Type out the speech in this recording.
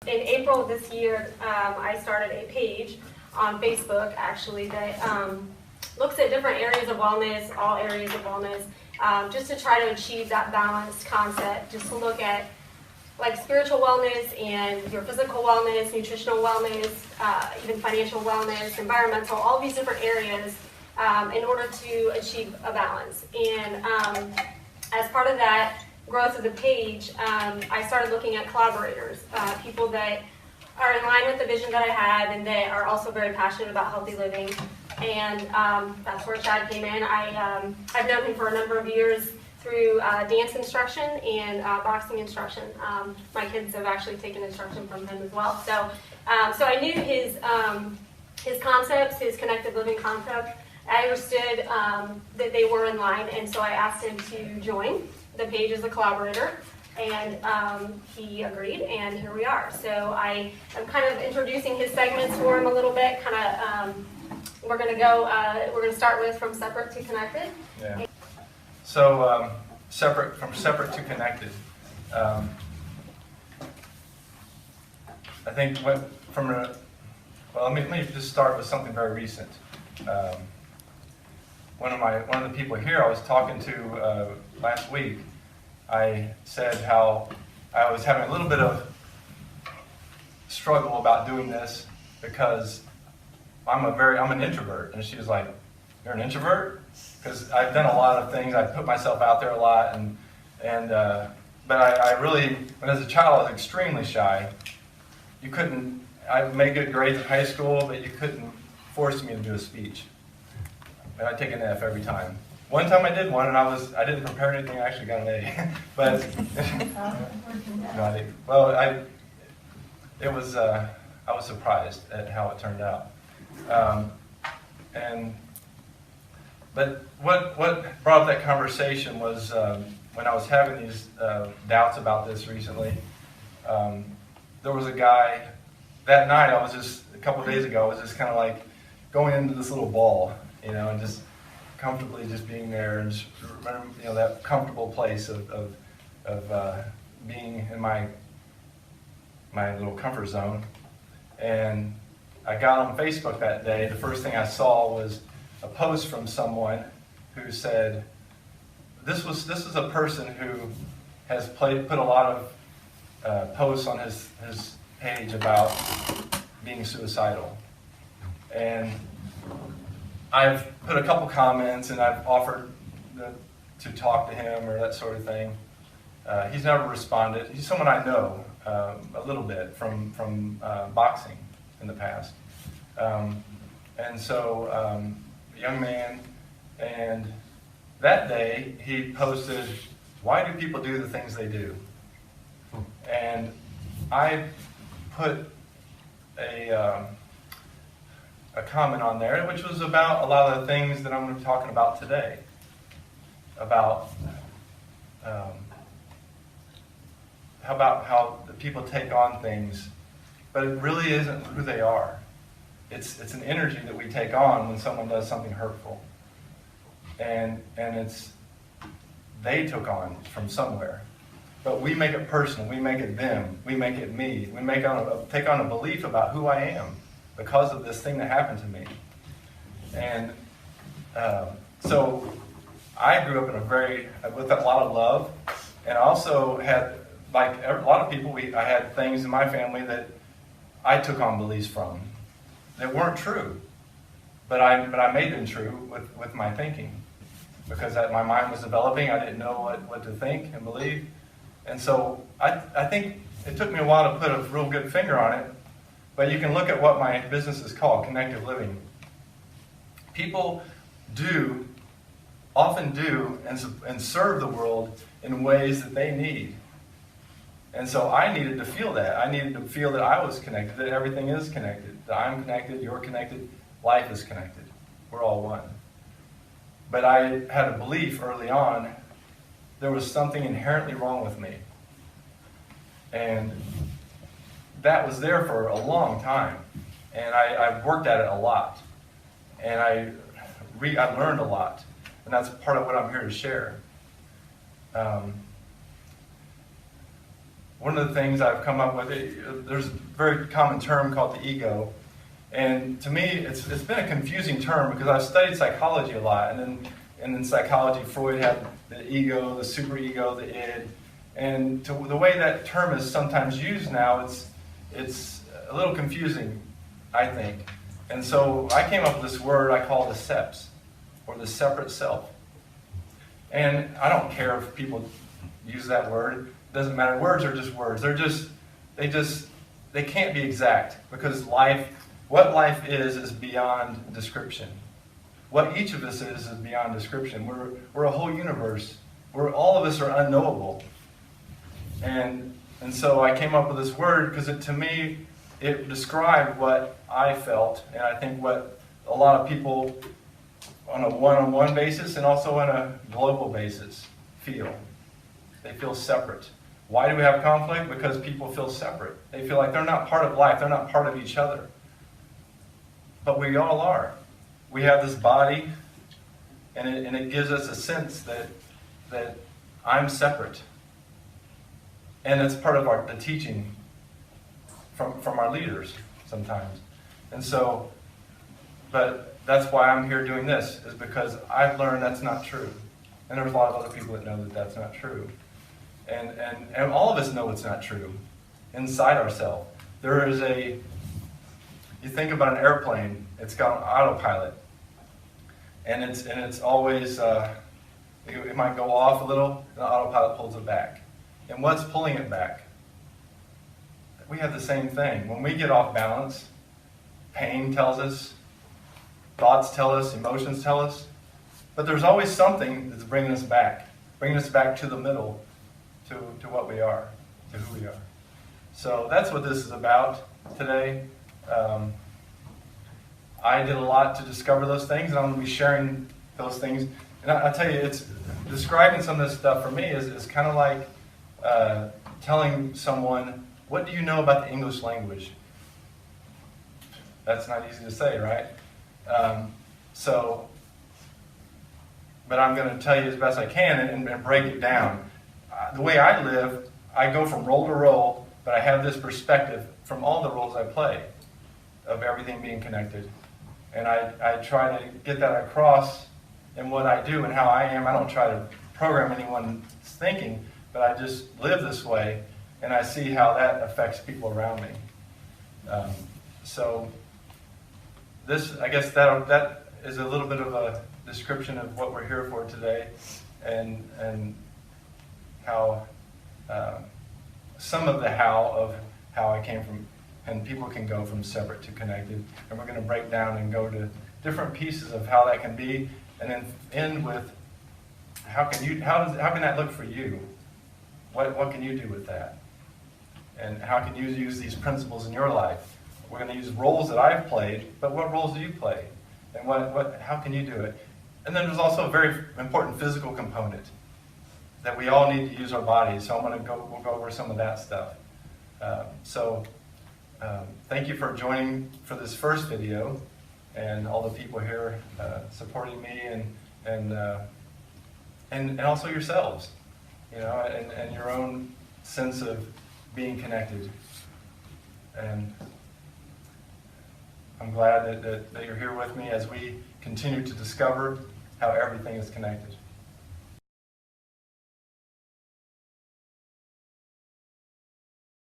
in April of this year, I started a page on Facebook, actually, that looks at different areas of wellness, all areas of wellness, just to try to achieve that balanced concept, just to look at like spiritual wellness and your physical wellness, nutritional wellness, even financial wellness, environmental, all these different areas in order to achieve a balance. And as part of that growth of the page, I started looking at collaborators, people that are in line with the vision that I had and that are also very passionate about healthy living. And that's where Chad came in. I've known him for a number of years through dance instruction and boxing instruction. My kids have actually taken instruction from him as well. So I knew his concepts, his connected living concept. I understood that they were in line, and so I asked him to join the page as a collaborator, and he agreed, and here we are. So I am kind of introducing his segments for him a little bit. We're going to start with from separate to connected. Yeah. So from separate to connected. I think let me just start with something very recent. One of the people here I was talking to last week, I said how I was having a little bit of struggle about doing this because I'm an introvert, and she was like, "You're an introvert?" Because I've done a lot of things, I put myself out there a lot, but I really, when as a child, I was extremely shy. I made good grades in high school, but you couldn't force me to do a speech. And I'd take an F every time. One time I did one, and I didn't prepare anything. I actually got an A. But no, I didn't. Well, I was surprised at how it turned out. But what brought up that conversation was when I was having these doubts about this recently. There was a guy that night. A couple of days ago, I was just kind of like going into this little ball, and just comfortably just being there, and just remember, that comfortable place of being in my little comfort zone. And I got on Facebook that day. The first thing I saw was a post from someone who said, this is a person who has put a lot of posts on his page about being suicidal. And I've put a couple comments, and I've offered to talk to him or that sort of thing. He's never responded. He's someone I know a little bit from boxing in the past. And so a young man, and that day he posted, "Why do people do the things they do?" And I put a comment on there, which was about a lot of the things that I'm going to be talking about today, about how the people take on things, but it really isn't who they are. It's an energy that we take on when someone does something hurtful, and they took on from somewhere, but we make it personal. We make it them. We make it me. We take on a belief about who I am because of this thing that happened to me. And so I grew up with a lot of love, and I also had, like a lot of people, I had things in my family that I took on beliefs from that weren't true, but I made them true with my thinking, because my mind was developing. I didn't know what to think and believe, and so I think it took me a while to put a real good finger on it. But you can look at what my business is called, Connective Living. People often do and serve the world in ways that they need. And so I needed to feel that. I needed to feel that I was connected, that everything is connected, that I'm connected, you're connected, life is connected. We're all one. But I had a belief early on there was something inherently wrong with me. And that was there for a long time. And I worked at it a lot. And I learned a lot. And that's part of what I'm here to share. one of the things I've come up with, there's a very common term called the ego. And to me, it's been a confusing term because I've studied psychology a lot. And in psychology, Freud had the ego, the superego, the id. And the way that term is sometimes used now, it's a little confusing, I think. And so I came up with this word I call the seps, or the separate self. And I don't care if people use that word. It doesn't matter. Words are just words. They can't be exact, because what life is beyond description. What each of us is beyond description. We're a whole universe. All of us are unknowable. And so I came up with this word because to me, it described what I felt, and I think what a lot of people on a one-on-one basis and also on a global basis feel. They feel separate. Why do we have conflict? Because people feel separate. They feel like they're not part of life. They're not part of each other. But we all are. We have this body, and it gives us a sense that I'm separate. And it's part of the teaching from our leaders sometimes. And so, but that's why I'm here doing this, is because I've learned that's not true. And there's a lot of other people that know that that's not true. And all of us know it's not true inside ourselves. There is you think about an airplane, it's got an autopilot. And it's always, it might go off a little, and the autopilot pulls it back. And what's pulling it back? We have the same thing. When we get off balance, pain tells us, thoughts tell us, emotions tell us, but there's always something that's bringing us back to the middle, to what we are, to who we are. So that's what this is about today. I did a lot to discover those things, and I'm going to be sharing those things. And I tell you, it's describing some of this stuff for me is kind of like telling someone, what do you know about the English language? That's not easy to say, right? But I'm going to tell you as best I can and break it down. The way I live, I go from role to role, but I have this perspective from all the roles I play of everything being connected. And I try to get that across in what I do and how I am. I don't try to program anyone's thinking, but I just live this way, and I see how that affects people around me. So this, I guess that is a little bit of a description of what we're here for today, and how some of the how I came from, and people can go from separate to connected, and we're going to break down and go to different pieces of how that can be, and then end with how can that look for you? What can you do with that? And how can you use these principles in your life? We're going to use roles that I've played, but what roles do you play? And how can you do it? And then there's also a very important physical component that we all need to use our bodies. So we'll go over some of that stuff. Thank you for joining for this first video, and all the people here supporting me, and also yourselves, and your own sense of being connected. And I'm glad that you're here with me as we continue to discover how everything is connected.